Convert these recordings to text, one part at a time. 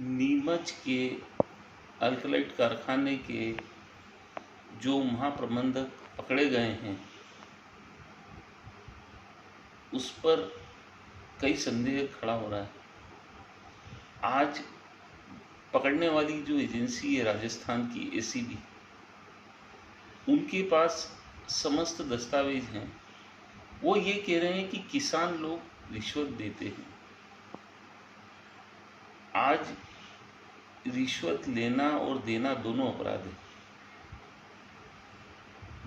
नीमच के अल्कलाइट कारखाने के जो महाप्रबंधक पकड़े गए हैं उस पर कई संदेह खड़ा हो रहा है। आज पकड़ने वाली जो एजेंसी है राजस्थान की एसीबी, उनके पास समस्त दस्तावेज हैं। वो ये कह रहे हैं कि किसान लोग रिश्वत देते हैं। आज रिश्वत लेना और देना दोनों अपराध है।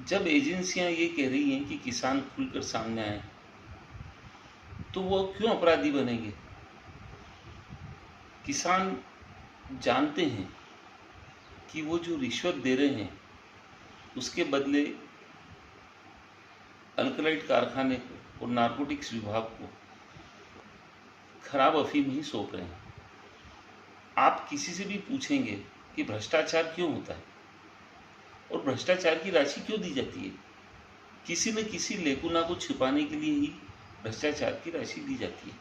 जब एजेंसियां ये कह रही हैं कि किसान खुलकर सामने आए, तो वो क्यों अपराधी बनेंगे? किसान जानते हैं कि वो जो रिश्वत दे रहे हैं उसके बदले अल्कलाइट कारखाने को और नारकोटिक्स विभाग को खराब अफीम ही सौंप रहे हैं। आप किसी से भी पूछेंगे कि भ्रष्टाचार क्यों होता है और भ्रष्टाचार की राशि क्यों दी जाती है, किसी न किसी लेकुना को छिपाने के लिए ही भ्रष्टाचार की राशि दी जाती है।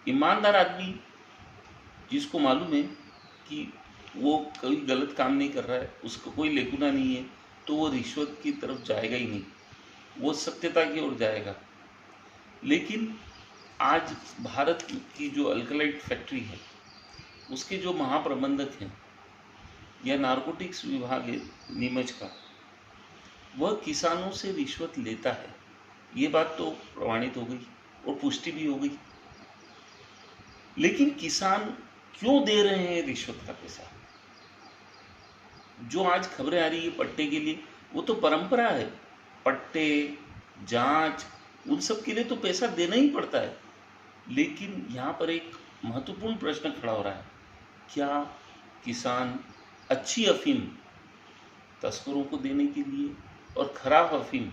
ईमानदार आदमी जिसको मालूम है कि वो कोई गलत काम नहीं कर रहा है, उसको कोई लेकुना नहीं है, तो वो रिश्वत की तरफ जाएगा ही नहीं, वो सत्यता की ओर जाएगा। लेकिन आज भारत की जो अल्कलाइट फैक्ट्री है उसके जो महाप्रबंधक हैं या नारकोटिक्स विभाग है नीमच का, वह किसानों से रिश्वत लेता है। ये बात तो प्रमाणित हो गई और पुष्टि भी हो गई। लेकिन किसान क्यों दे रहे हैं रिश्वत का पैसा? जो आज खबरें आ रही है पट्टे के लिए, वो तो परंपरा है। पट्टे, जांच, उन सब के लिए तो पैसा देना ही पड़ता है। लेकिन यहाँ पर एक महत्वपूर्ण प्रश्न खड़ा हो रहा है, क्या किसान अच्छी अफीम तस्करों को देने के लिए और खराब अफीम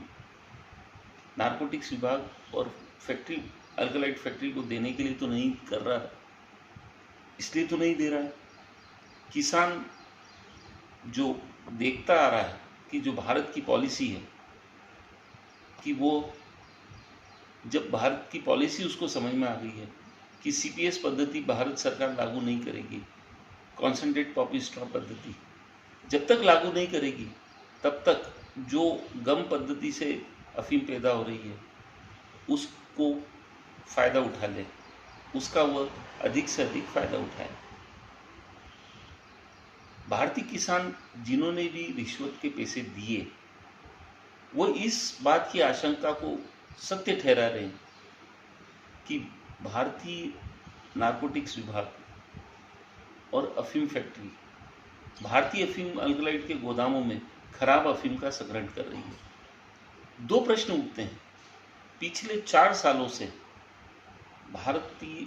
नारकोटिक्स विभाग और फैक्ट्री अल्कलाइट फैक्ट्री को देने के लिए तो नहीं कर रहा है? इसलिए तो नहीं दे रहा है। किसान जो देखता आ रहा है कि जो भारत की पॉलिसी है, कि वो जब भारत की पॉलिसी उसको समझ में आ गई है कि सीपीएस पद्धति भारत सरकार लागू नहीं करेगी, कॉन्सेंट्रेट पॉपी स्टॉप पद्धति जब तक लागू नहीं करेगी तब तक जो गम पद्धति से अफीम पैदा हो रही है उसको फ़ायदा उठा ले, उसका वह अधिक से अधिक फ़ायदा उठाए। भारतीय किसान जिन्होंने भी रिश्वत के पैसे दिए, वो इस बात की आशंका को सत्य ठहरा रहे हैं कि भारतीय नारकोटिक्स विभाग और अफीम फैक्ट्री भारतीय अफीम अल्कलाइट के गोदामों में खराब अफीम का संग्रहण कर रही है। दो प्रश्न उठते हैं। पिछले 4 सालों से भारतीय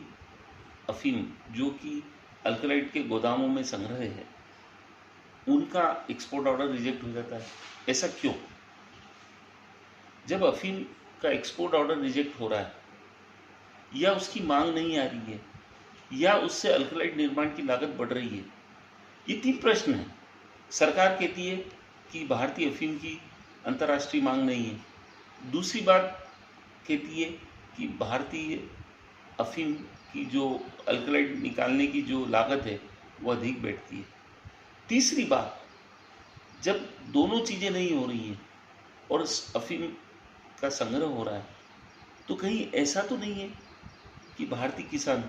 अफीम जो कि अल्कलाइट के गोदामों में संग्रह है, उनका एक्सपोर्ट ऑर्डर रिजेक्ट हो जाता है। ऐसा क्यों? जब अफीम का एक्सपोर्ट ऑर्डर रिजेक्ट हो रहा है, या उसकी मांग नहीं आ रही है, या उससे अल्कलाइट निर्माण की लागत बढ़ रही है, ये 3 प्रश्न हैं। सरकार कहती है कि भारतीय अफीम की अंतर्राष्ट्रीय मांग नहीं है। दूसरी बात कहती है कि भारतीय अफीम की जो अल्कलाइट निकालने की जो लागत है वो अधिक बैठती है। तीसरी बात, जब दोनों चीज़ें नहीं हो रही हैं और अफीम का संग्रह हो रहा है, तो कहीं ऐसा तो नहीं है कि भारतीय किसान,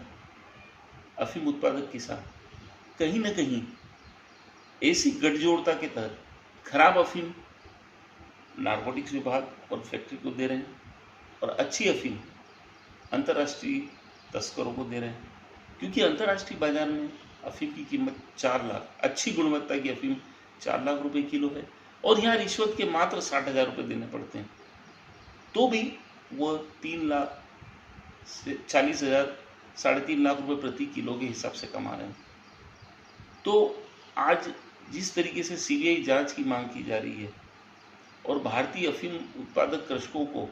अफीम उत्पादक किसान कहीं ना कहीं ऐसी गठजोड़ता के तहत खराब अफीम नारकोटिक्स विभाग और फैक्ट्री को दे रहे हैं और अच्छी अफीम अंतर्राष्ट्रीय तस्करों को दे रहे हैं? क्योंकि अंतर्राष्ट्रीय बाजार में अफीम की कीमत 4 लाख, अच्छी गुणवत्ता की अफीम 4 लाख रुपए किलो है, और यहाँ रिश्वत के मात्र 60,000 रुपये देने पड़ते हैं, तो भी वह 3 लाख से 40,000, 3.5 लाख रुपए प्रति किलो के हिसाब से कमा रहे हैं। तो आज जिस तरीके से सीबीआई जांच की मांग की जा रही है और भारतीय अफीम उत्पादक कृषकों को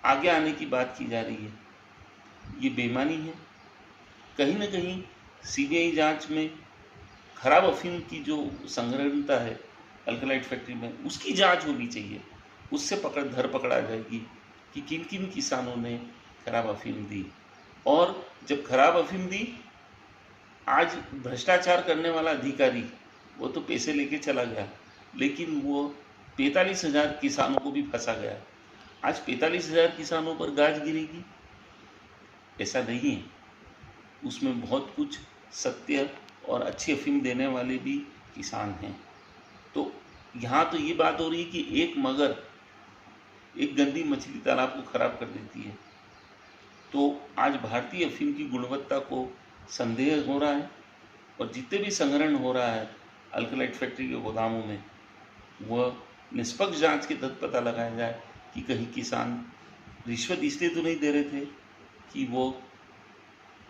आगे आने की बात की जा रही है, ये बेईमानी है। कहीं ना कहीं सीबीआई जांच में खराब अफीम की जो संग्रहणता है अल्कलाइट फैक्ट्री में, उसकी जांच होनी चाहिए। उससे धरपकड़ आ जाएगी कि किन किन किसानों ने खराब अफीम दी, और जब खराब अफीम दी आज भ्रष्टाचार करने वाला अधिकारी वो तो पैसे लेके चला गया, लेकिन वो 45,000 किसानों को भी फंसा गया। आज 45,000 किसानों पर गाज गिरेगी? ऐसा नहीं है। उसमें बहुत कुछ सत्य और अच्छी अफीम देने वाले भी किसान हैं। तो यहाँ तो ये बात हो रही है कि एक मगर एक गंदी मछली तालाब को खराब कर देती है। तो आज भारतीय अफीम की गुणवत्ता को संदेह हो रहा है, और जितने भी संग्रहण हो रहा है अल्कलाइट फैक्ट्री के गोदामों में, वह निष्पक्ष जांच के तहत पता लगाया जाए कि कहीं किसान रिश्वत इसलिए तो नहीं दे रहे थे कि वो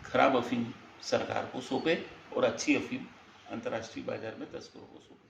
खराब अफीम सरकार को सौंपे और अच्छी अफीम अंतर्राष्ट्रीय बाजार में तस्करों को सौंपे।